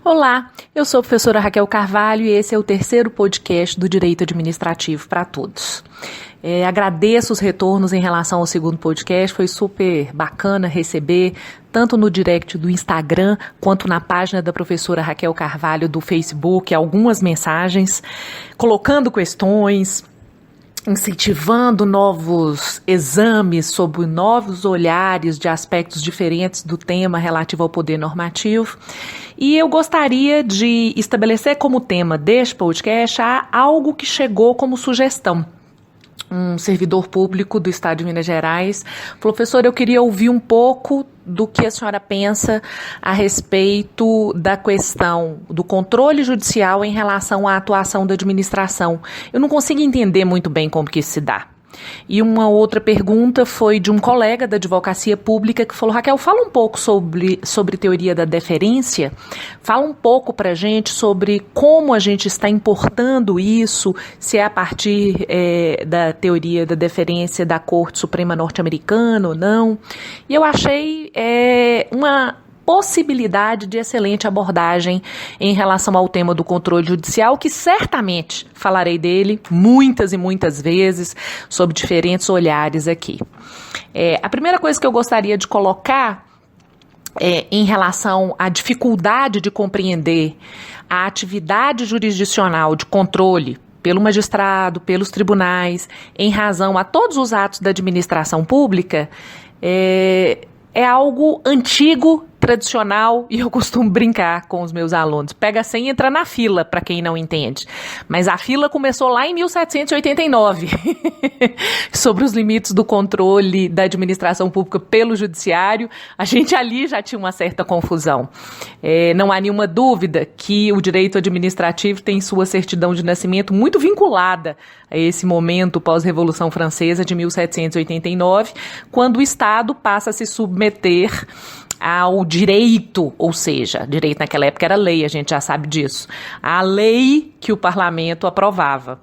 Olá, eu sou a professora Raquel Carvalho e esse é o terceiro podcast do Direito Administrativo para Todos. Agradeço os retornos em relação ao segundo podcast, foi super bacana receber, tanto no direct do Instagram, quanto na página da professora Raquel Carvalho do Facebook, algumas mensagens, colocando questões, incentivando novos exames sob novos olhares de aspectos diferentes do tema relativo ao poder normativo. E eu gostaria de estabelecer como tema deste podcast algo que chegou como sugestão. Um servidor público do estado de Minas Gerais falou: professor, eu queria ouvir um pouco do que a senhora pensa a respeito da questão do controle judicial em relação à atuação da administração. Eu não consigo entender muito bem como que isso se dá. E uma outra pergunta foi de um colega da advocacia pública que falou: Raquel, fala um pouco sobre teoria da deferência, fala um pouco para a gente sobre como a gente está importando isso, se é a partir da teoria da deferência da Corte Suprema norte-americana ou não. E eu achei uma possibilidade de excelente abordagem em relação ao tema do controle judicial, que certamente falarei dele muitas e muitas vezes, sob diferentes olhares aqui. A primeira coisa que eu gostaria de colocar em relação à dificuldade de compreender a atividade jurisdicional de controle pelo magistrado, pelos tribunais, em razão a todos os atos da administração pública, é algo antigo, tradicional, e eu costumo brincar com os meus alunos. Pega a senha e entra na fila, para quem não entende. Mas a fila começou lá em 1789, sobre os limites do controle da administração pública pelo judiciário. A gente ali já tinha uma certa confusão. Não há nenhuma dúvida que o direito administrativo tem sua certidão de nascimento muito vinculada a esse momento pós-Revolução Francesa de 1789, quando o Estado passa a se submeter ao direito, ou seja, direito naquela época era lei, a gente já sabe disso, a lei que o parlamento aprovava.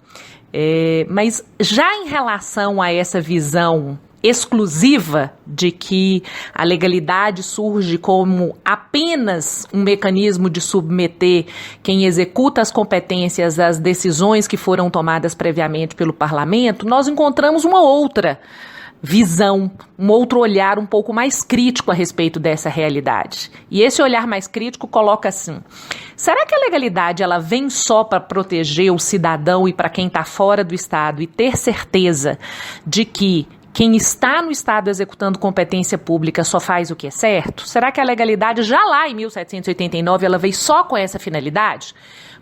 Mas já em relação a essa visão exclusiva de que a legalidade surge como apenas um mecanismo de submeter quem executa as competências às decisões que foram tomadas previamente pelo parlamento, nós encontramos uma outra visão, um outro olhar um pouco mais crítico a respeito dessa realidade. E esse olhar mais crítico coloca assim: será que a legalidade ela vem só para proteger o cidadão e para quem está fora do Estado e ter certeza de que quem está no Estado executando competência pública só faz o que é certo? Será que a legalidade já lá em 1789 ela veio só com essa finalidade?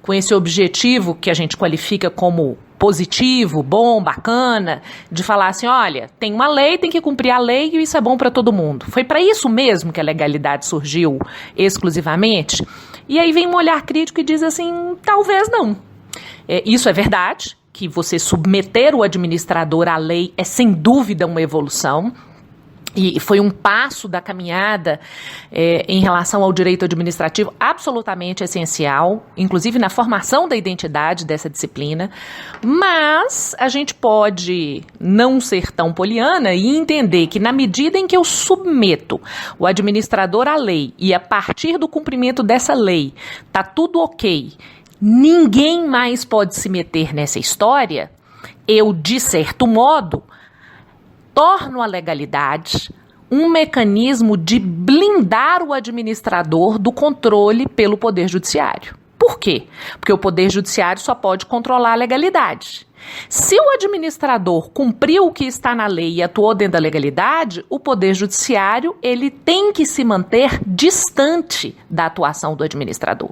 Com esse objetivo que a gente qualifica como positivo, bom, bacana, de falar assim, olha, tem uma lei, tem que cumprir a lei e isso é bom para todo mundo. Foi para isso mesmo que a legalidade surgiu exclusivamente? E aí vem um olhar crítico e diz assim, talvez não. Isso é verdade, que você submeter o administrador à lei é sem dúvida uma evolução. E foi um passo da caminhada em relação ao direito administrativo absolutamente essencial, inclusive na formação da identidade dessa disciplina, mas a gente pode não ser tão poliana e entender que na medida em que eu submeto o administrador à lei e a partir do cumprimento dessa lei tá tudo ok, ninguém mais pode se meter nessa história, eu, de certo modo, torno a legalidade um mecanismo de blindar o administrador do controle pelo Poder Judiciário. Por quê? Porque o Poder Judiciário só pode controlar a legalidade. Se o administrador cumpriu o que está na lei e atuou dentro da legalidade, o Poder Judiciário ele tem que se manter distante da atuação do administrador.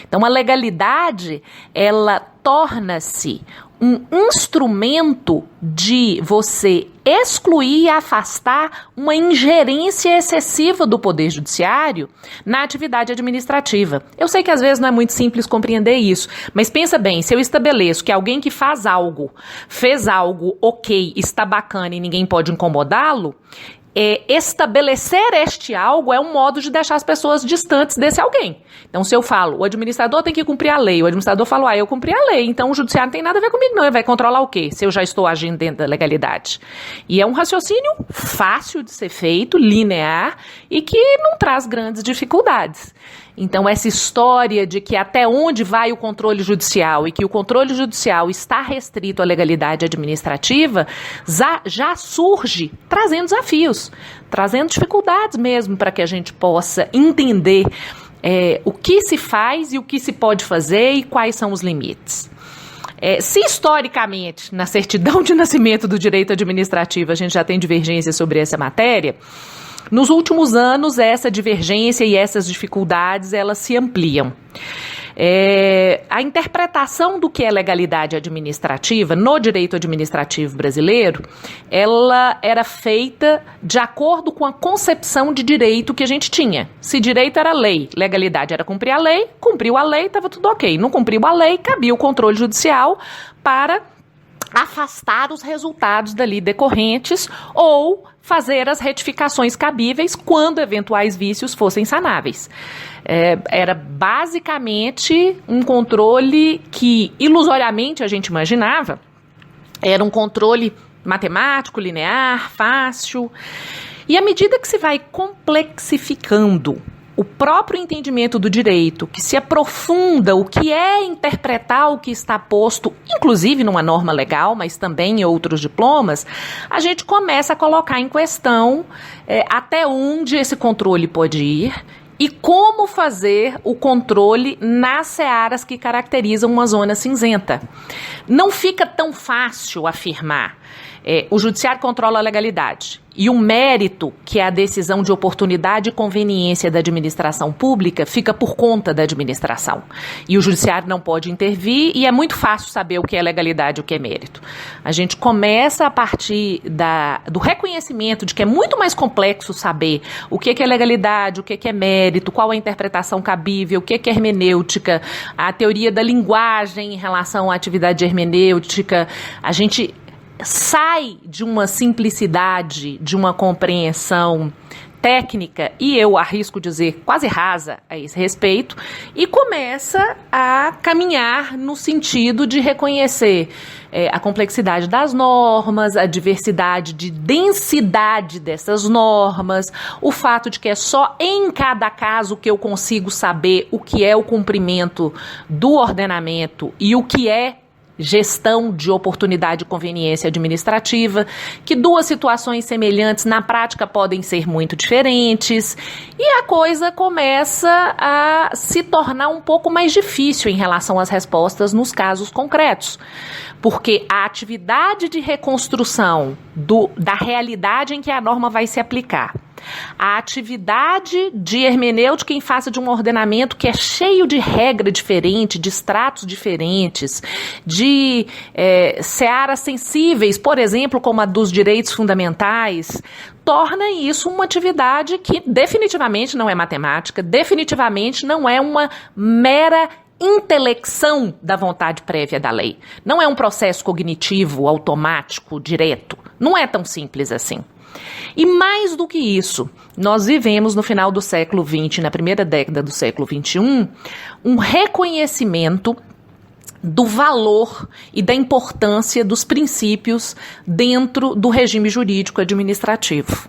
Então, a legalidade, ela torna-se um instrumento de você excluir e afastar uma ingerência excessiva do Poder Judiciário na atividade administrativa. Eu sei que às vezes não é muito simples compreender isso, mas pensa bem, se eu estabeleço que alguém que fez algo ok, está bacana e ninguém pode incomodá-lo, estabelecer este algo é um modo de deixar as pessoas distantes desse alguém. Então, se eu falo, o administrador tem que cumprir a lei, o administrador fala, eu cumpri a lei, então o judiciário não tem nada a ver comigo não, ele vai controlar o quê? Se eu já estou agindo dentro da legalidade. E é um raciocínio fácil de ser feito, linear, e que não traz grandes dificuldades. Então, essa história de que até onde vai o controle judicial e que o controle judicial está restrito à legalidade administrativa, já surge trazendo desafios, trazendo dificuldades mesmo para que a gente possa entender o que se faz e o que se pode fazer e quais são os limites. Se historicamente, na certidão de nascimento do direito administrativo, a gente já tem divergência sobre essa matéria, nos últimos anos, essa divergência e essas dificuldades, elas se ampliam. A interpretação do que é legalidade administrativa no direito administrativo brasileiro, ela era feita de acordo com a concepção de direito que a gente tinha. Se direito era lei, legalidade era cumprir a lei, cumpriu a lei, estava tudo ok. Não cumpriu a lei, cabia o controle judicial para afastar os resultados dali decorrentes ou fazer as retificações cabíveis quando eventuais vícios fossem sanáveis. Era basicamente um controle que, ilusoriamente, a gente imaginava, era um controle matemático, linear, fácil. E à medida que se vai complexificando o próprio entendimento do direito, que se aprofunda o que é interpretar o que está posto, inclusive numa norma legal, mas também em outros diplomas, a gente começa a colocar em questão até onde esse controle pode ir e como fazer o controle nas searas que caracterizam uma zona cinzenta. Não fica tão fácil afirmar. O judiciário controla a legalidade e o mérito, que é a decisão de oportunidade e conveniência da administração pública, fica por conta da administração. E o judiciário não pode intervir e é muito fácil saber o que é legalidade e o que é mérito. A gente começa a partir do reconhecimento de que é muito mais complexo saber o que é legalidade, o que é mérito, qual é a interpretação cabível, o que é hermenêutica, a teoria da linguagem em relação à atividade hermenêutica. A gente sai de uma simplicidade, de uma compreensão técnica, e eu arrisco dizer quase rasa a esse respeito, e começa a caminhar no sentido de reconhecer a complexidade das normas, a diversidade de densidade dessas normas, o fato de que é só em cada caso que eu consigo saber o que é o cumprimento do ordenamento e o que é gestão de oportunidade e conveniência administrativa, que duas situações semelhantes na prática podem ser muito diferentes, e a coisa começa a se tornar um pouco mais difícil em relação às respostas nos casos concretos, porque a atividade de reconstrução da realidade em que a norma vai se aplicar, a atividade de hermenêutica em face de um ordenamento que é cheio de regra diferente, de estratos diferentes, de searas sensíveis, por exemplo, como a dos direitos fundamentais, torna isso uma atividade que definitivamente não é matemática, definitivamente não é uma mera intelecção da vontade prévia da lei. Não é um processo cognitivo, automático, direto. Não é tão simples assim. E mais do que isso, nós vivemos no final do século XX, na primeira década do século XXI, um reconhecimento do valor e da importância dos princípios dentro do regime jurídico administrativo.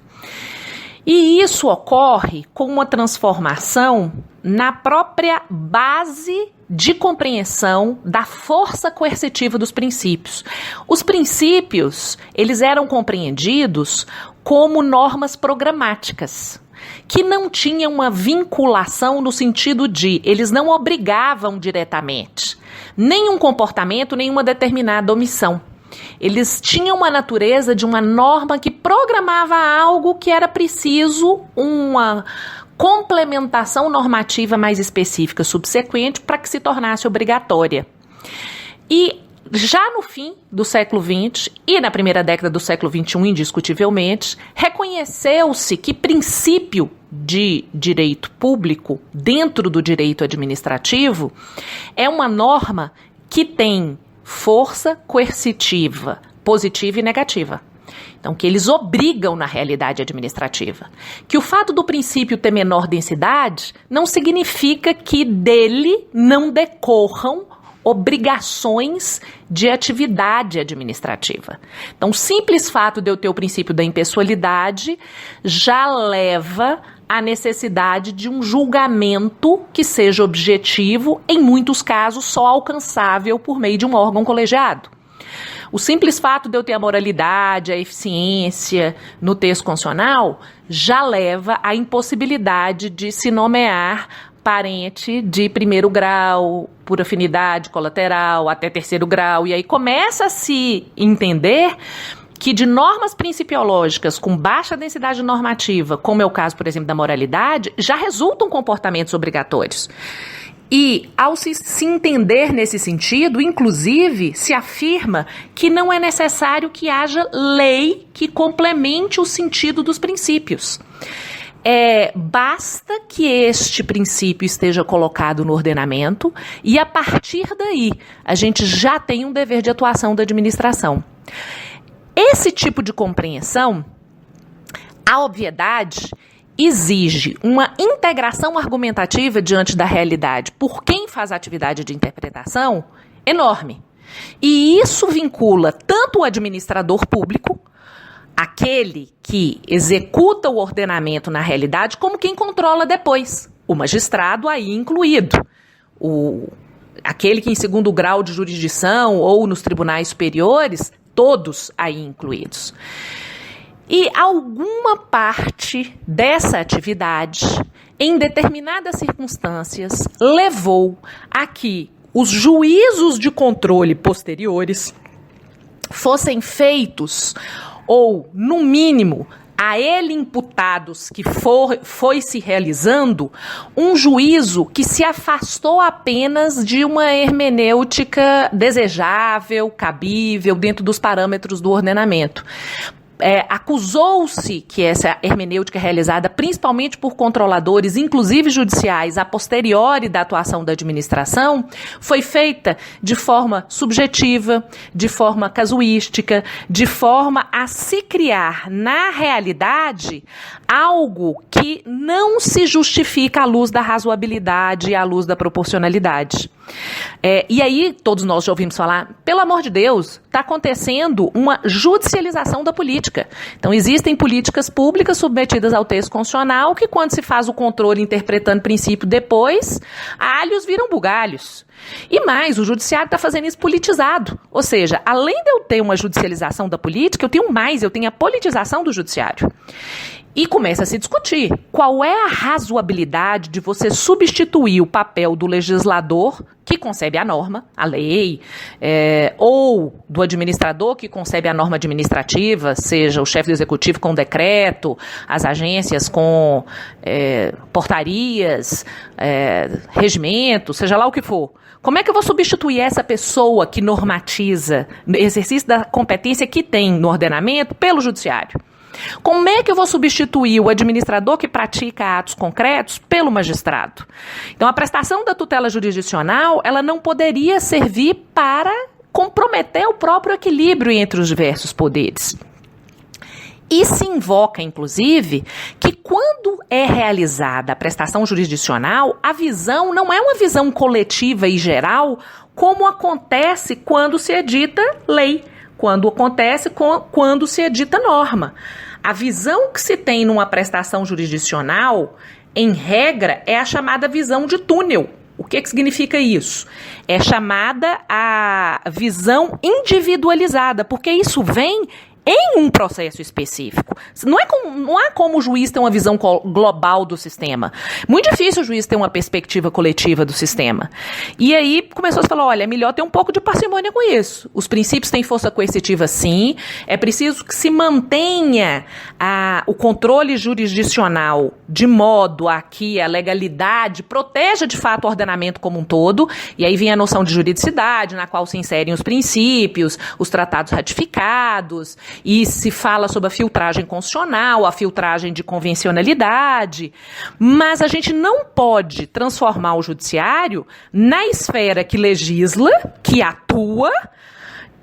E isso ocorre com uma transformação na própria base de compreensão da força coercitiva dos princípios. Os princípios, eles eram compreendidos como normas programáticas, que não tinham uma vinculação no sentido de, eles não obrigavam diretamente nenhum comportamento, nenhuma determinada omissão. Eles tinham uma natureza de uma norma que programava algo que era preciso uma complementação normativa mais específica subsequente para que se tornasse obrigatória. E já no fim do século XX e na primeira década do século XXI, indiscutivelmente, reconheceu-se que princípio de direito público dentro do direito administrativo é uma norma que tem força coercitiva positiva e negativa. Então, que eles obrigam na realidade administrativa. Que o fato do princípio ter menor densidade não significa que dele não decorram obrigações de atividade administrativa. Então, o simples fato de eu ter o princípio da impessoalidade já leva à necessidade de um julgamento que seja objetivo, em muitos casos só alcançável por meio de um órgão colegiado. O simples fato de eu ter a moralidade, a eficiência no texto constitucional já leva à impossibilidade de se nomear parente de primeiro grau, por afinidade colateral, até terceiro grau, e aí começa a se entender que de normas principiológicas com baixa densidade normativa, como é o caso, por exemplo, da moralidade, já resultam comportamentos obrigatórios. E, ao se entender nesse sentido, inclusive, se afirma que não é necessário que haja lei que complemente o sentido dos princípios. Basta que este princípio esteja colocado no ordenamento e, a partir daí, a gente já tem um dever de atuação da administração. Esse tipo de compreensão, a obviedade, exige uma integração argumentativa diante da realidade por quem faz a atividade de interpretação enorme. E isso vincula tanto o administrador público, aquele que executa o ordenamento na realidade, como quem controla depois, o magistrado aí incluído, aquele que em segundo grau de jurisdição ou nos tribunais superiores, todos aí incluídos. E alguma parte dessa atividade, em determinadas circunstâncias, levou a que os juízos de controle posteriores fossem feitos, ou, no mínimo, a ele imputados que foi se realizando, um juízo que se afastou apenas de uma hermenêutica desejável, cabível, dentro dos parâmetros do ordenamento. Acusou-se que essa hermenêutica realizada principalmente por controladores, inclusive judiciais, a posteriori da atuação da administração, foi feita de forma subjetiva, de forma casuística, de forma a se criar na realidade algo que não se justifica à luz da razoabilidade e à luz da proporcionalidade. E aí, todos nós já ouvimos falar, pelo amor de Deus, está acontecendo uma judicialização da política. Então, existem políticas públicas submetidas ao texto constitucional que, quando se faz o controle interpretando princípio depois, alhos viram bugalhos. E mais, o judiciário está fazendo isso politizado. Ou seja, além de eu ter uma judicialização da política, eu tenho a politização do judiciário. E começa a se discutir qual é a razoabilidade de você substituir o papel do legislador, que concebe a norma, a lei, ou do administrador, que concebe a norma administrativa, seja o chefe do executivo com decreto, as agências com portarias, regimentos, seja lá o que for. Como é que eu vou substituir essa pessoa que normatiza, exercício da competência que tem no ordenamento, pelo judiciário? Como é que eu vou substituir o administrador que pratica atos concretos pelo magistrado? Então, a prestação da tutela jurisdicional, ela não poderia servir para comprometer o próprio equilíbrio entre os diversos poderes. E se invoca, inclusive, que quando é realizada a prestação jurisdicional, a visão não é uma visão coletiva e geral, como acontece quando se edita lei, quando se edita norma. A visão que se tem numa prestação jurisdicional, em regra, é a chamada visão de túnel. O que significa isso? É chamada a visão individualizada, porque isso vem em um processo específico. Não há como o juiz ter uma visão global do sistema. Muito difícil o juiz ter uma perspectiva coletiva do sistema. E aí começou a falar, olha, é melhor ter um pouco de parcimônia com isso. Os princípios têm força coercitiva, sim. É preciso que se mantenha o controle jurisdicional de modo a que a legalidade proteja de fato o ordenamento como um todo. E aí vem a noção de juridicidade, na qual se inserem os princípios, os tratados ratificados, e se fala sobre a filtragem constitucional, a filtragem de convencionalidade, mas a gente não pode transformar o judiciário na esfera que legisla, que atua,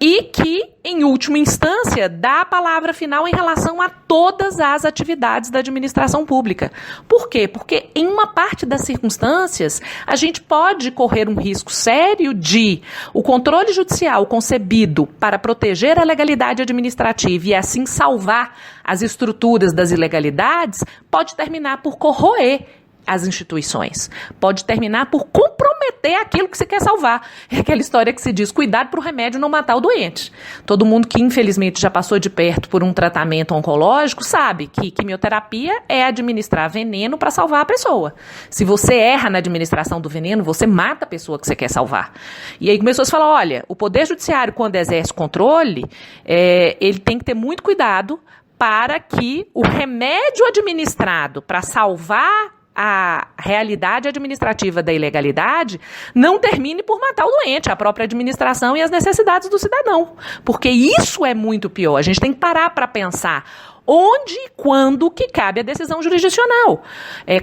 e que, em última instância, dá a palavra final em relação a todas as atividades da administração pública. Por quê? Porque, em uma parte das circunstâncias, a gente pode correr um risco sério de o controle judicial concebido para proteger a legalidade administrativa e, assim, salvar as estruturas das ilegalidades, pode terminar por corroer as instituições. Pode terminar por comprometer aquilo que você quer salvar. É aquela história que se diz, cuidado para o remédio não matar o doente. Todo mundo que, infelizmente, já passou de perto por um tratamento oncológico sabe que quimioterapia é administrar veneno para salvar a pessoa. Se você erra na administração do veneno, você mata a pessoa que você quer salvar. E aí começou a se falar, olha, o Poder Judiciário, quando exerce controle, ele tem que ter muito cuidado para que o remédio administrado para salvar a realidade administrativa da ilegalidade não termine por matar o doente, a própria administração e as necessidades do cidadão. Porque isso é muito pior. A gente tem que parar para pensar onde e quando que cabe a decisão jurisdicional.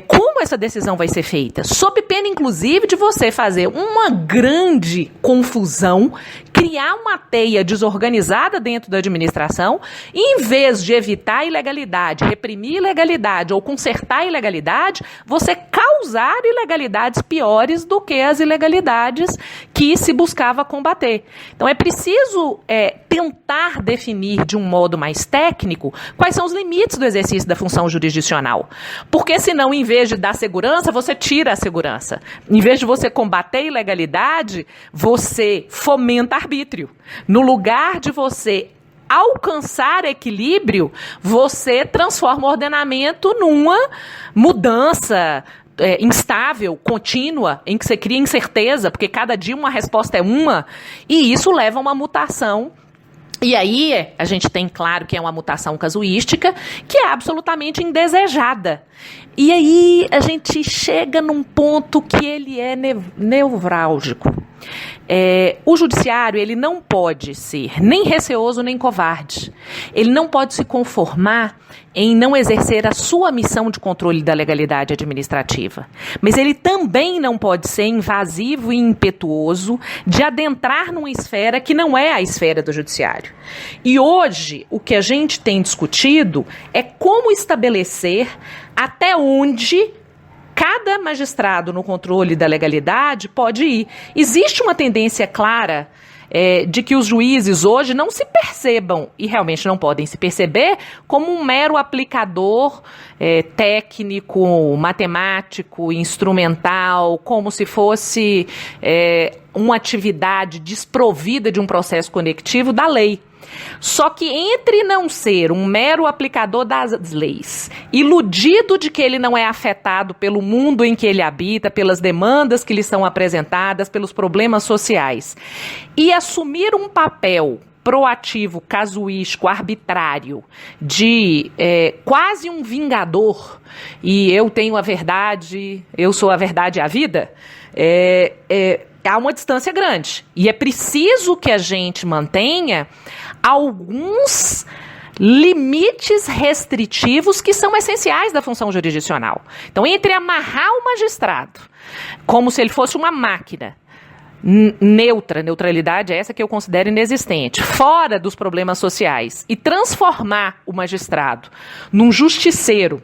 Como essa decisão vai ser feita? Sob pena, inclusive, de você fazer uma grande confusão, criar uma teia desorganizada dentro da administração, e em vez de evitar a ilegalidade, reprimir a ilegalidade ou consertar a ilegalidade, você causar ilegalidades piores do que as ilegalidades que se buscava combater. Então é preciso tentar definir de um modo mais técnico quais são os limites do exercício da função jurisdicional. Porque senão, em vez de dar segurança, você tira a segurança. Em vez de você combater a ilegalidade, você fomenta arbítrio. No lugar de você alcançar equilíbrio, você transforma o ordenamento numa mudança instável, contínua, em que você cria incerteza, porque cada dia uma resposta é uma, e isso leva a uma mutação. E aí a gente tem, claro, que é uma mutação casuística, que é absolutamente indesejada. E aí a gente chega num ponto que ele é nevrálgico. O judiciário, ele não pode ser nem receoso nem covarde. Ele não pode se conformar em não exercer a sua missão de controle da legalidade administrativa. Mas ele também não pode ser invasivo e impetuoso de adentrar numa esfera que não é a esfera do judiciário. E hoje, o que a gente tem discutido é como estabelecer até onde cada magistrado no controle da legalidade pode ir. Existe uma tendência clara de que os juízes hoje não se percebam, e realmente não podem se perceber, como um mero aplicador técnico, matemático, instrumental, como se fosse uma atividade desprovida de um processo conectivo da lei. Só que entre não ser um mero aplicador das leis, iludido de que ele não é afetado pelo mundo em que ele habita, pelas demandas que lhe são apresentadas, pelos problemas sociais, e assumir um papel proativo, casuístico, arbitrário, de quase um vingador, e eu tenho a verdade, eu sou a verdade e a vida, há uma distância grande. E é preciso que a gente mantenha alguns limites restritivos que são essenciais da função jurisdicional. Então, entre amarrar o magistrado como se ele fosse uma máquina neutralidade é essa que eu considero inexistente, fora dos problemas sociais, e transformar o magistrado num justiceiro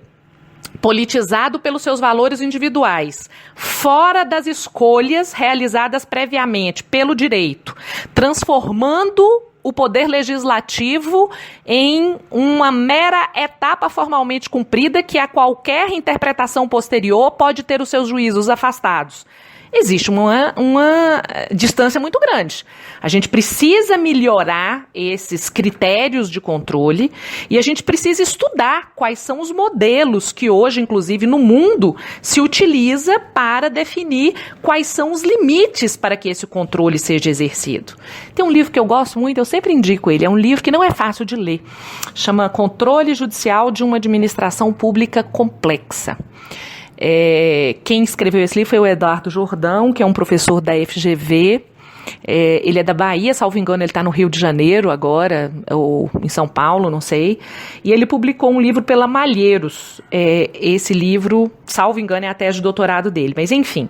politizado pelos seus valores individuais, fora das escolhas realizadas previamente pelo direito, transformando o poder legislativo em uma mera etapa formalmente cumprida que a qualquer interpretação posterior pode ter os seus juízos afastados. Existe uma distância muito grande. A gente precisa melhorar esses critérios de controle e a gente precisa estudar quais são os modelos que hoje, inclusive no mundo, se utiliza para definir quais são os limites para que esse controle seja exercido. Tem um livro que eu gosto muito, eu sempre indico ele, é um livro que não é fácil de ler. Chama Controle Judicial de uma Administração Pública Complexa. Quem escreveu esse livro foi o Eduardo Jordão, que é um professor da FGV, Ele é da Bahia, salvo engano, ele está no Rio de Janeiro agora, ou em São Paulo, não sei. E ele publicou um livro pela Malheiros. Esse livro, salvo engano, é a tese de doutorado dele. Mas, enfim,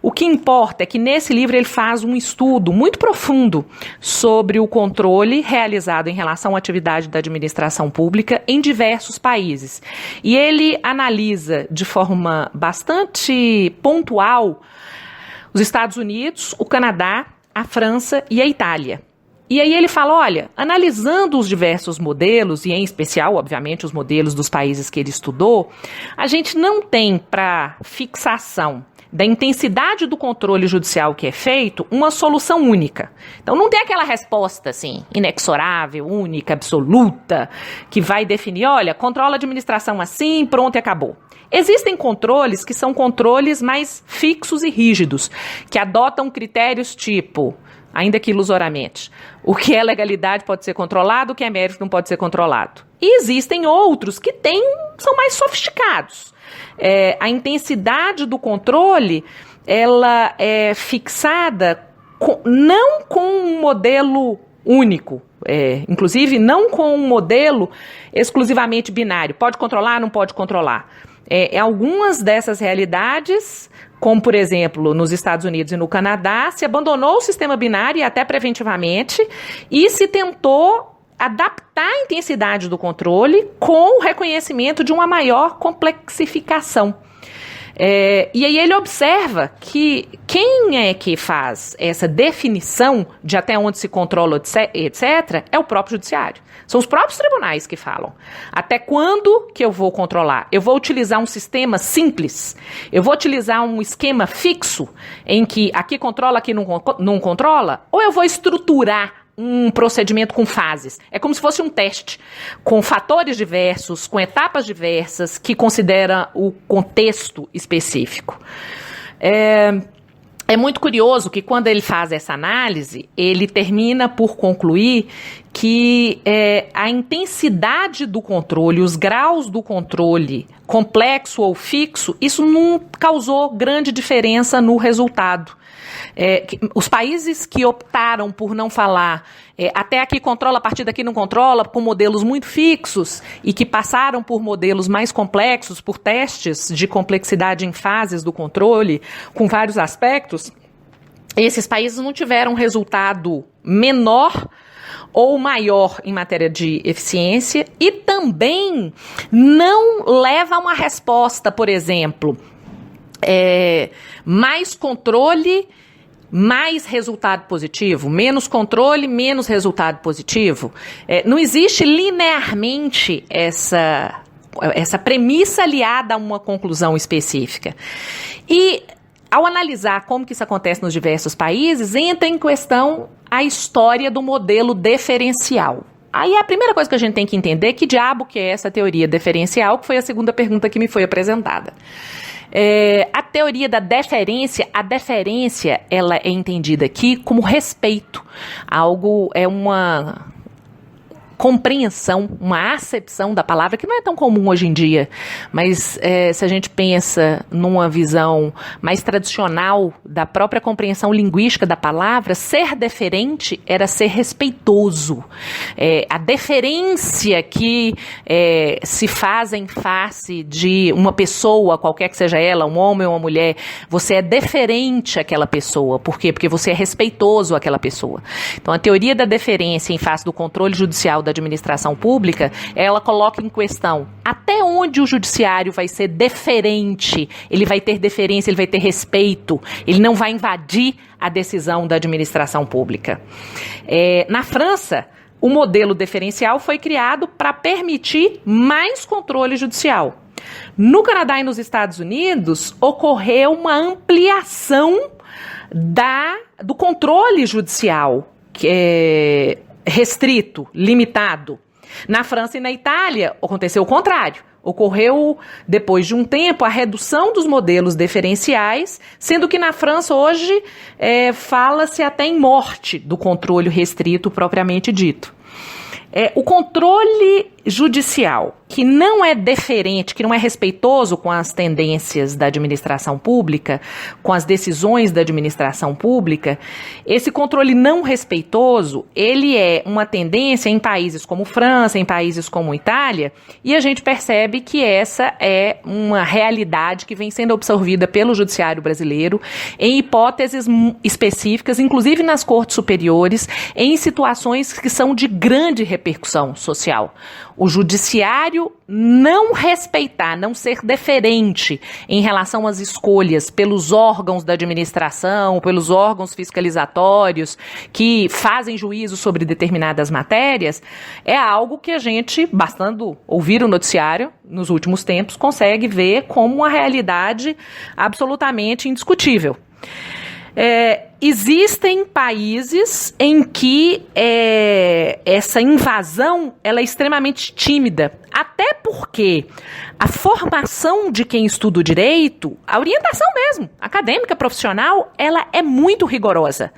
o que importa é que nesse livro ele faz um estudo muito profundo sobre o controle realizado em relação à atividade da administração pública em diversos países. E ele analisa de forma bastante pontual os Estados Unidos, o Canadá, a França e a Itália. E aí ele fala, olha, analisando os diversos modelos, e em especial, obviamente, os modelos dos países que ele estudou, a gente não tem para fixação da intensidade do controle judicial que é feito uma solução única. Então não tem aquela resposta assim, inexorável, única, absoluta, que vai definir, olha, controla a administração assim, pronto e acabou. Existem controles que são controles mais fixos e rígidos, que adotam critérios tipo, ainda que ilusoriamente, o que é legalidade pode ser controlado, o que é mérito não pode ser controlado. E existem outros que são mais sofisticados. A intensidade do controle, ela é fixada não com um modelo único, inclusive não com um modelo exclusivamente binário. Pode controlar, não pode controlar. Algumas dessas realidades, como por exemplo nos Estados Unidos e no Canadá, se abandonou o sistema binário até preventivamente e se tentou adaptar a intensidade do controle com o reconhecimento de uma maior complexificação. E aí ele observa que quem é que faz essa definição de até onde se controla, etc., é o próprio judiciário. São os próprios tribunais que falam. Até quando que eu vou controlar? Eu vou utilizar um sistema simples? Eu vou utilizar um esquema fixo em que aqui controla, aqui não controla? Ou eu vou estruturar um procedimento com fases? É como se fosse um teste, com fatores diversos, com etapas diversas, que considera o contexto específico. É muito curioso que quando ele faz essa análise, ele termina por concluir que a intensidade do controle, os graus do controle, complexo ou fixo, isso não causou grande diferença no resultado. Os países que optaram por não falar até aqui controla, a partir daqui não controla, com modelos muito fixos e que passaram por modelos mais complexos, por testes de complexidade em fases do controle, com vários aspectos, esses países não tiveram resultado menor ou maior em matéria de eficiência e também não leva a uma resposta, por exemplo, mais controle, mais resultado positivo, menos controle, menos resultado positivo. Não existe linearmente essa premissa aliada a uma conclusão específica. E ao analisar como que isso acontece nos diversos países, entra em questão a história do modelo deferencial. Aí a primeira coisa que a gente tem que entender é que diabo que é essa teoria deferencial, que foi a segunda pergunta que me foi apresentada. A teoria da deferência, a deferência, ela é entendida aqui como respeito. Algo é uma compreensão, uma acepção da palavra, que não é tão comum hoje em dia, mas se a gente pensa numa visão mais tradicional da própria compreensão linguística da palavra, ser deferente era ser respeitoso. A deferência que se faz em face de uma pessoa, qualquer que seja ela, um homem ou uma mulher, você é deferente àquela pessoa. Por quê? Porque você é respeitoso àquela pessoa. Então, a teoria da deferência em face do controle judicial da administração pública, ela coloca em questão até onde o judiciário vai ser deferente, ele vai ter deferência, ele vai ter respeito, ele não vai invadir a decisão da administração pública. Na França, o modelo deferencial foi criado para permitir mais controle judicial. No Canadá e nos Estados Unidos, ocorreu uma ampliação do controle judicial, que é restrito, limitado. Na França e na Itália, aconteceu o contrário. Ocorreu, depois de um tempo, a redução dos modelos deferenciais, sendo que na França hoje fala-se até em morte do controle restrito propriamente dito. O controle judicial, que não é deferente, que não é respeitoso com as tendências da administração pública, com as decisões da administração pública, esse controle não respeitoso, ele é uma tendência em países como França, em países como Itália, e a gente percebe que essa é uma realidade que vem sendo absorvida pelo judiciário brasileiro em hipóteses específicas, inclusive nas cortes superiores, em situações que são de grande repercussão social. O judiciário não respeitar, não ser deferente em relação às escolhas pelos órgãos da administração, pelos órgãos fiscalizatórios que fazem juízo sobre determinadas matérias, é algo que a gente, bastando ouvir o noticiário nos últimos tempos, consegue ver como uma realidade absolutamente indiscutível. Existem países em que essa invasão ela é extremamente tímida, até porque a formação de quem estuda o direito, a orientação mesmo, acadêmica, profissional, ela é muito rigorosa.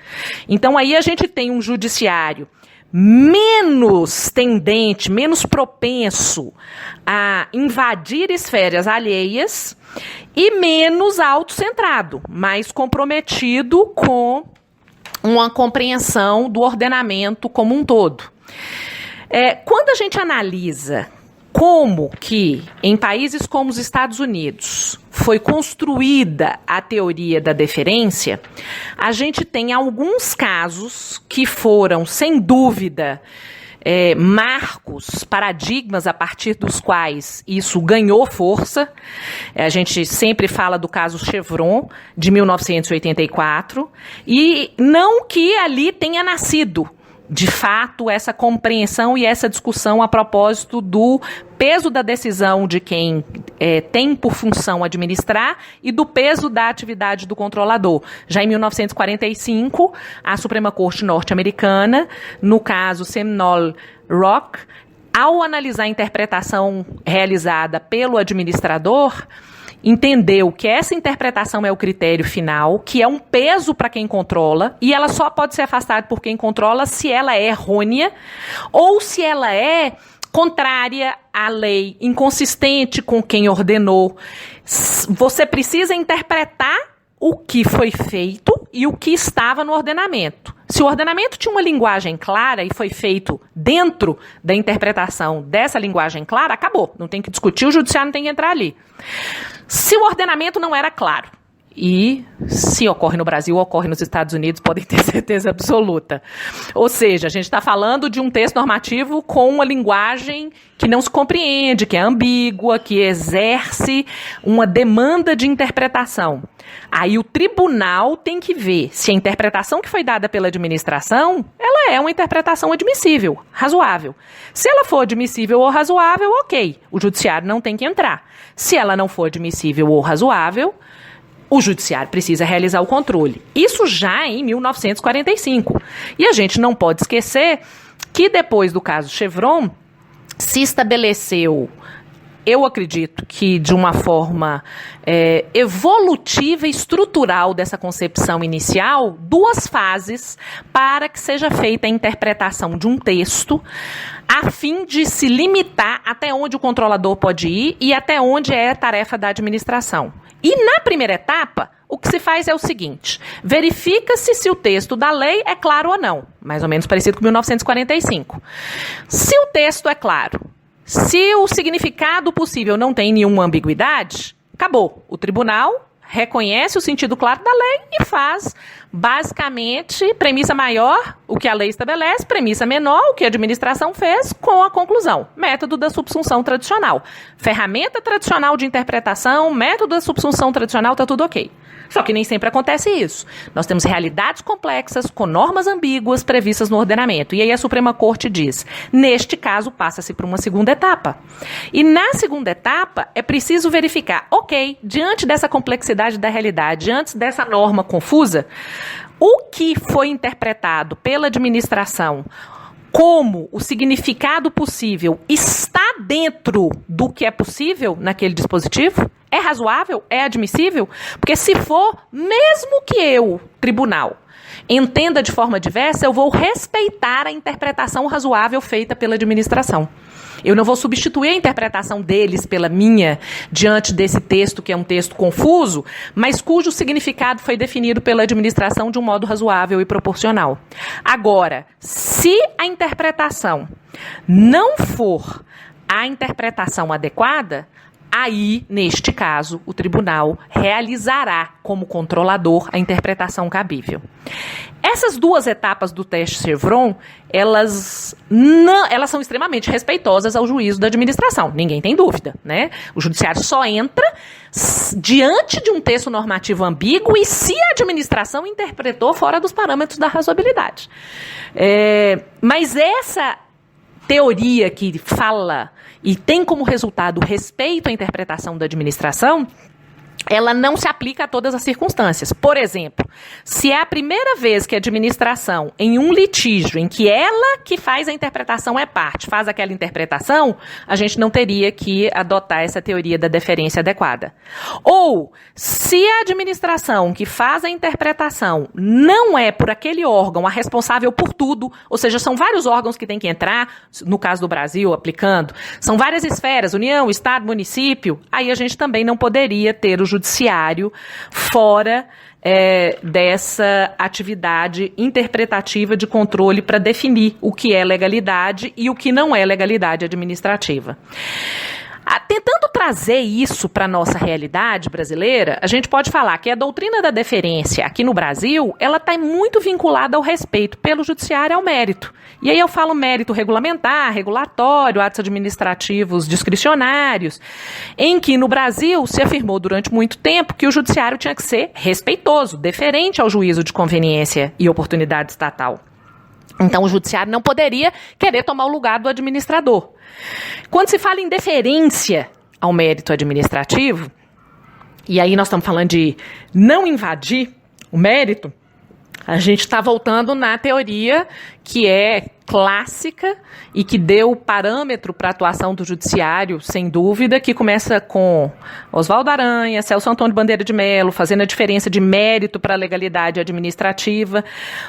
Então aí a gente tem um judiciário menos tendente, menos propenso a invadir esferas alheias e menos autocentrado, mais comprometido com uma compreensão do ordenamento como um todo. Quando a gente analisa como que em países como os Estados Unidos foi construída a teoria da deferência, a gente tem alguns casos que foram, sem dúvida, marcos, paradigmas a partir dos quais isso ganhou força. A gente sempre fala do caso Chevron, de 1984, e não que ali tenha nascido, de fato, essa compreensão e essa discussão a propósito do peso da decisão de quem tem por função administrar e do peso da atividade do controlador. Já em 1945, a Suprema Corte norte-americana, no caso Seminole Rock, ao analisar a interpretação realizada pelo administrador, entendeu que essa interpretação é o critério final, que é um peso para quem controla, e ela só pode ser afastada por quem controla se ela é errônea ou se ela é contrária à lei, inconsistente com quem ordenou. Você precisa interpretar o que foi feito e o que estava no ordenamento. Se o ordenamento tinha uma linguagem clara e foi feito dentro da interpretação dessa linguagem clara, acabou. Não tem que discutir, o judiciário não tem que entrar ali. Se o ordenamento não era claro, e se ocorre no Brasil, ocorre nos Estados Unidos, podem ter certeza absoluta. Ou seja, a gente está falando de um texto normativo com uma linguagem que não se compreende, que é ambígua, que exerce uma demanda de interpretação. Aí o tribunal tem que ver se a interpretação que foi dada pela administração, ela é uma interpretação admissível, razoável. Se ela for admissível ou razoável, ok, o judiciário não tem que entrar. Se ela não for admissível ou razoável, o judiciário precisa realizar o controle. Isso já em 1945. E a gente não pode esquecer que depois do caso Chevron, se estabeleceu, eu acredito que de uma forma evolutiva e estrutural dessa concepção inicial, duas fases para que seja feita a interpretação de um texto, a fim de se limitar até onde o controlador pode ir e até onde é a tarefa da administração. E na primeira etapa, o que se faz é o seguinte: verifica-se se o texto da lei é claro ou não, mais ou menos parecido com 1945. Se o texto é claro, se o significado possível não tem nenhuma ambiguidade, acabou. O tribunal reconhece o sentido claro da lei e faz, basicamente, premissa maior, o que a lei estabelece, premissa menor, o que a administração fez, com a conclusão. Método da subsunção tradicional. Ferramenta tradicional de interpretação, método da subsunção tradicional, está tudo ok. Só que nem sempre acontece isso. Nós temos realidades complexas, com normas ambíguas previstas no ordenamento. E aí a Suprema Corte diz, neste caso, passa-se para uma segunda etapa. E na segunda etapa, é preciso verificar, ok, diante dessa complexidade da realidade, diante dessa norma confusa, o que foi interpretado pela administração como o significado possível está dentro do que é possível naquele dispositivo? É razoável? É admissível? Porque se for, mesmo que eu, tribunal, entenda de forma diversa, eu vou respeitar a interpretação razoável feita pela administração. Eu não vou substituir a interpretação deles pela minha diante desse texto, que é um texto confuso, mas cujo significado foi definido pela administração de um modo razoável e proporcional. Agora, se a interpretação não for a interpretação adequada, aí, neste caso, o tribunal realizará como controlador a interpretação cabível. Essas duas etapas do teste Chevron, elas são extremamente respeitosas ao juízo da administração, ninguém tem dúvida, né? O judiciário só entra diante de um texto normativo ambíguo e se a administração interpretou fora dos parâmetros da razoabilidade. Mas essa teoria que fala e tem como resultado o respeito à interpretação da administração, ela não se aplica a todas as circunstâncias. Por exemplo, se é a primeira vez que a administração, em um litígio em que ela que faz a interpretação é parte, faz aquela interpretação, a gente não teria que adotar essa teoria da deferência adequada. Ou, se a administração que faz a interpretação não é por aquele órgão a responsável por tudo, ou seja, são vários órgãos que têm que entrar, no caso do Brasil, aplicando, são várias esferas, União, Estado, município, aí a gente também não poderia ter o judiciário fora dessa atividade interpretativa de controle para definir o que é legalidade e o que não é legalidade administrativa. Tentando trazer isso para a nossa realidade brasileira, a gente pode falar que a doutrina da deferência aqui no Brasil, ela está muito vinculada ao respeito pelo judiciário ao mérito. E aí eu falo mérito regulamentar, regulatório, atos administrativos discricionários, em que no Brasil se afirmou durante muito tempo que o judiciário tinha que ser respeitoso, deferente ao juízo de conveniência e oportunidade estatal. Então, o judiciário não poderia querer tomar o lugar do administrador. Quando se fala em deferência ao mérito administrativo, e aí nós estamos falando de não invadir o mérito, a gente está voltando na teoria que é clássica e que deu parâmetro para a atuação do judiciário, sem dúvida, que começa com Oswaldo Aranha, Celso Antônio Bandeira de Mello, fazendo a diferença de mérito para a legalidade administrativa,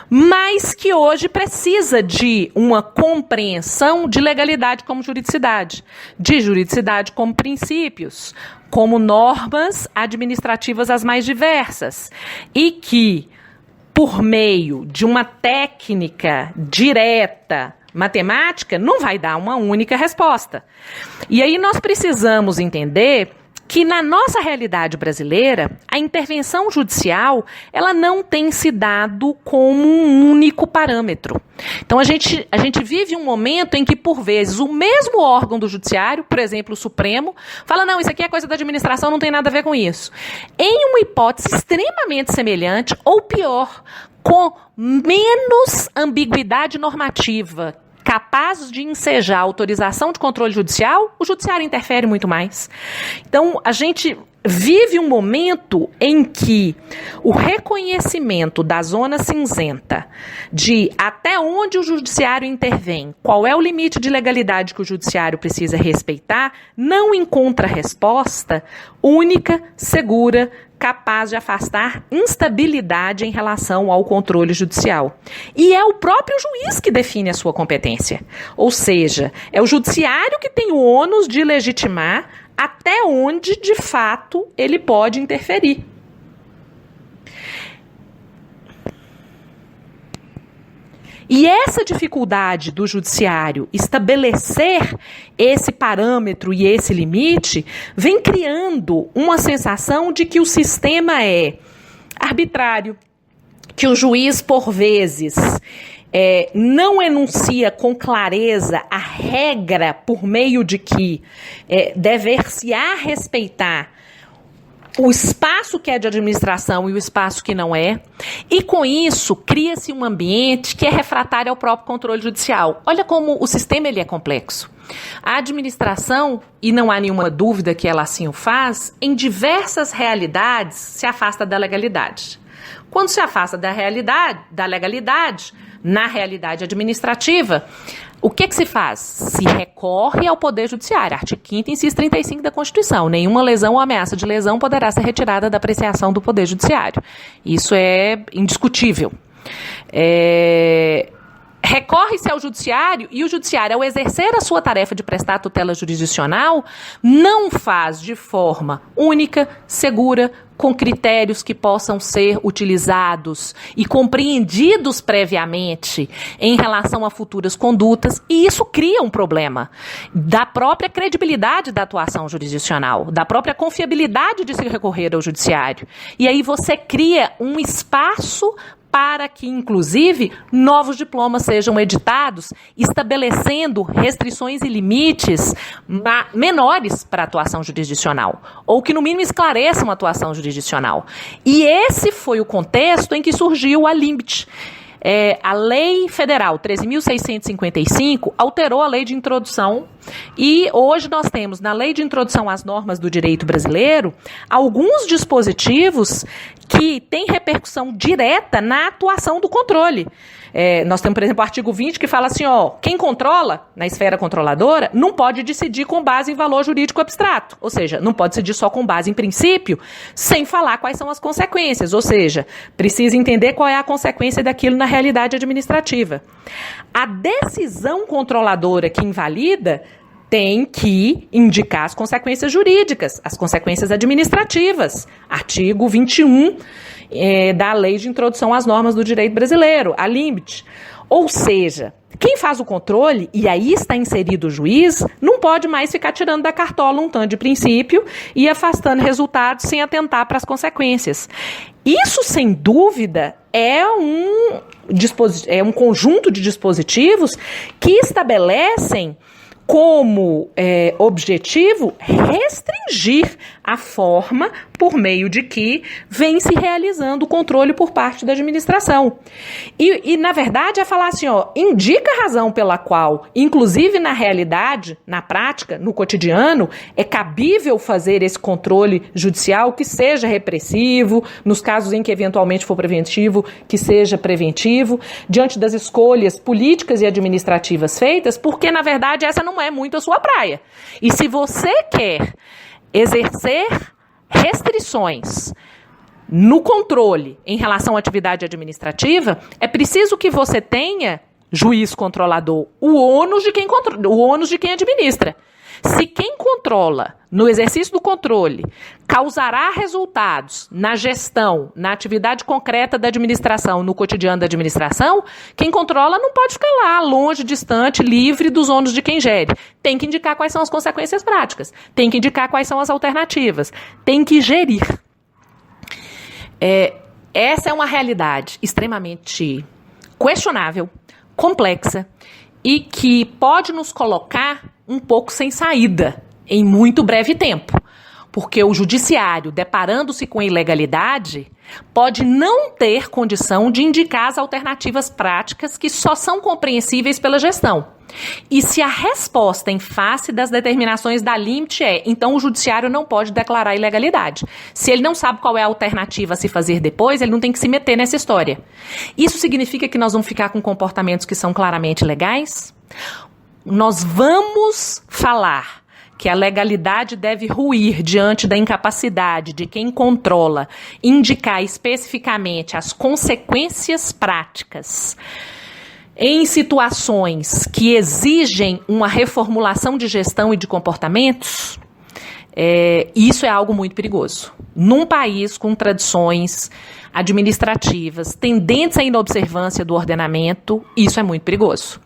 mas que hoje precisa de uma compreensão de legalidade como juridicidade, de juridicidade como princípios, como normas administrativas as mais diversas, e que por meio de uma técnica direta, matemática, não vai dar uma única resposta. E aí nós precisamos entender que na nossa realidade brasileira, a intervenção judicial, ela não tem se dado como um único parâmetro. Então, a gente vive um momento em que, por vezes, o mesmo órgão do judiciário, por exemplo, o Supremo, fala, não, isso aqui é coisa da administração, não tem nada a ver com isso. Em uma hipótese extremamente semelhante, ou pior, com menos ambiguidade normativa, capaz de ensejar a autorização de controle judicial, o judiciário interfere muito mais. Então, a gente vive um momento em que o reconhecimento da zona cinzenta, de até onde o judiciário intervém, qual é o limite de legalidade que o judiciário precisa respeitar, não encontra resposta única, segura, capaz de afastar instabilidade em relação ao controle judicial. E é o próprio juiz que define a sua competência. Ou seja, é o judiciário que tem o ônus de legitimar até onde, de fato, ele pode interferir. E essa dificuldade do judiciário estabelecer esse parâmetro e esse limite vem criando uma sensação de que o sistema é arbitrário, que o juiz, por vezes, não enuncia com clareza a regra por meio de que dever-se-á respeitar o espaço que é de administração e o espaço que não é, e com isso cria-se um ambiente que é refratário ao próprio controle judicial. Olha como o sistema ele é complexo. A administração, e não há nenhuma dúvida que ela assim o faz, em diversas realidades se afasta da legalidade. Quando se afasta da legalidade, na realidade administrativa, o que se faz? Se recorre ao Poder Judiciário, artigo 5º, inciso 35 da Constituição. Nenhuma lesão ou ameaça de lesão poderá ser retirada da apreciação do Poder Judiciário. Isso é indiscutível. recorre-se ao judiciário e o judiciário, ao exercer a sua tarefa de prestar tutela jurisdicional, não faz de forma única, segura, com critérios que possam ser utilizados e compreendidos previamente em relação a futuras condutas, e isso cria um problema da própria credibilidade da atuação jurisdicional, da própria confiabilidade de se recorrer ao judiciário. E aí você cria um espaço para que, inclusive, novos diplomas sejam editados, estabelecendo restrições e limites menores para a atuação jurisdicional, ou que, no mínimo, esclareçam a atuação jurisdicional. E esse foi o contexto em que surgiu a LIMBT. A Lei Federal 13.655 alterou a Lei de Introdução e hoje nós temos na Lei de Introdução às Normas do Direito Brasileiro alguns dispositivos que têm repercussão direta na atuação do controle. Nós temos, por exemplo, o artigo 20 que fala assim, quem controla, na esfera controladora, não pode decidir com base em valor jurídico abstrato, ou seja, não pode decidir só com base em princípio, sem falar quais são as consequências, ou seja, precisa entender qual é a consequência daquilo na realidade administrativa. A decisão controladora que invalida tem que indicar as consequências jurídicas, as consequências administrativas, artigo 21 da Lei de Introdução às Normas do Direito Brasileiro, a LIMBT. Ou seja, quem faz o controle, e aí está inserido o juiz, não pode mais ficar tirando da cartola um tanto de princípio e afastando resultados sem atentar para as consequências. Isso, sem dúvida, é um conjunto de dispositivos que estabelecem como objetivo restringir a forma por meio de que vem se realizando o controle por parte da administração. E na verdade, é falar assim, indica a razão pela qual, inclusive na realidade, na prática, no cotidiano, é cabível fazer esse controle judicial que seja repressivo, nos casos em que eventualmente for preventivo, que seja preventivo, diante das escolhas políticas e administrativas feitas, porque na verdade essa não é muito a sua praia. E se você quer exercer restrições no controle em relação à atividade administrativa, é preciso que você tenha, juiz controlador, o ônus de quem administra. Se quem controla, no exercício do controle, causará resultados na gestão, na atividade concreta da administração, no cotidiano da administração, quem controla não pode ficar lá, longe, distante, livre dos ônus de quem gere. Tem que indicar quais são as consequências práticas, tem que indicar quais são as alternativas, tem que gerir. Essa é uma realidade extremamente questionável, complexa, e que pode nos colocar um pouco sem saída em muito breve tempo, porque o judiciário, deparando-se com a ilegalidade, pode não ter condição de indicar as alternativas práticas que só são compreensíveis pela gestão. E se a resposta em face das determinações da LIMBT então o judiciário não pode declarar ilegalidade. Se ele não sabe qual é a alternativa a se fazer depois, ele não tem que se meter nessa história. Isso significa que nós vamos ficar com comportamentos que são claramente legais? Nós vamos falar que a legalidade deve ruir diante da incapacidade de quem controla indicar especificamente as consequências práticas em situações que exigem uma reformulação de gestão e de comportamentos. Isso é algo muito perigoso. Num país com tradições administrativas tendentes à inobservância do ordenamento, isso é muito perigoso.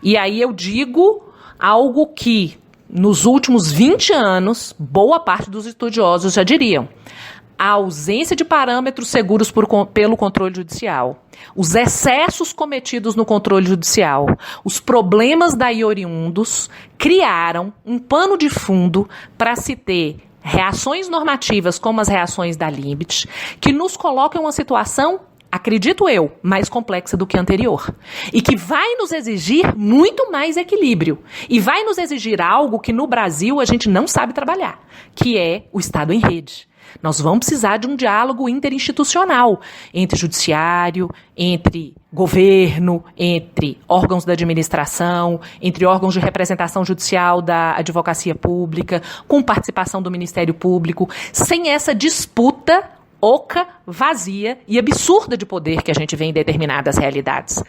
E aí eu digo algo que, nos últimos 20 anos, boa parte dos estudiosos já diriam: a ausência de parâmetros seguros pelo controle judicial, os excessos cometidos no controle judicial, os problemas daí oriundos, criaram um pano de fundo para se ter reações normativas como as reações da LIMBT, que nos colocam em uma situação, acredito eu, mais complexa do que a anterior. E que vai nos exigir muito mais equilíbrio. E vai nos exigir algo que no Brasil a gente não sabe trabalhar, que é o Estado em rede. Nós vamos precisar de um diálogo interinstitucional entre judiciário, entre governo, entre órgãos da administração, entre órgãos de representação judicial da advocacia pública, com participação do Ministério Público. Sem essa disputa, oca, vazia e absurda de poder que a gente vê em determinadas realidades.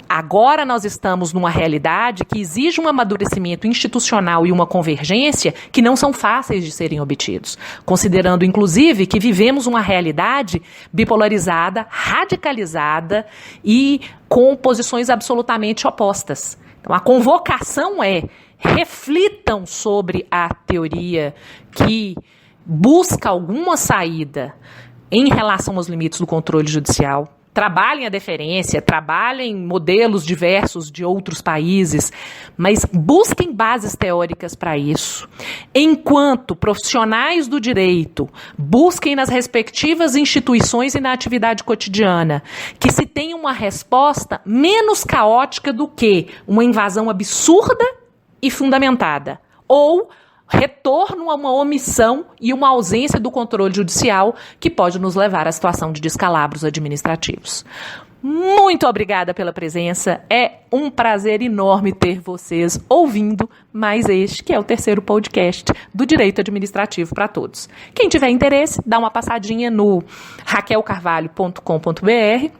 Agora nós estamos numa realidade que exige um amadurecimento institucional e uma convergência que não são fáceis de serem obtidos, considerando, inclusive, que vivemos uma realidade bipolarizada, radicalizada e com posições absolutamente opostas. Então, a convocação reflitam sobre a teoria que busca alguma saída em relação aos limites do controle judicial, trabalhem a deferência, trabalhem modelos diversos de outros países, mas busquem bases teóricas para isso. Enquanto profissionais do direito busquem nas respectivas instituições e na atividade cotidiana que se tenha uma resposta menos caótica do que uma invasão absurda e fundamentada, ou retorno a uma omissão e uma ausência do controle judicial que pode nos levar à situação de descalabros administrativos. Muito obrigada pela presença, é um prazer enorme ter vocês ouvindo mais este, que é o terceiro podcast do Direito Administrativo para Todos. Quem tiver interesse, dá uma passadinha no raquelcarvalho.com.br,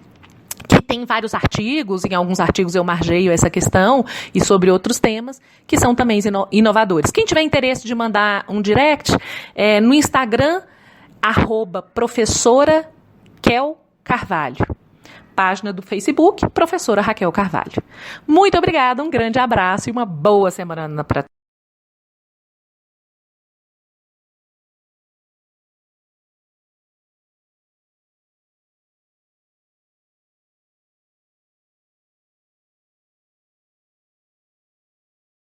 que tem vários artigos, em alguns artigos eu margeio essa questão e sobre outros temas que são também inovadores. Quem tiver interesse de mandar um direct, no Instagram, @professora Kel Carvalho. Página do Facebook, Professora Raquel Carvalho. Muito obrigada, um grande abraço e uma boa semana para todos.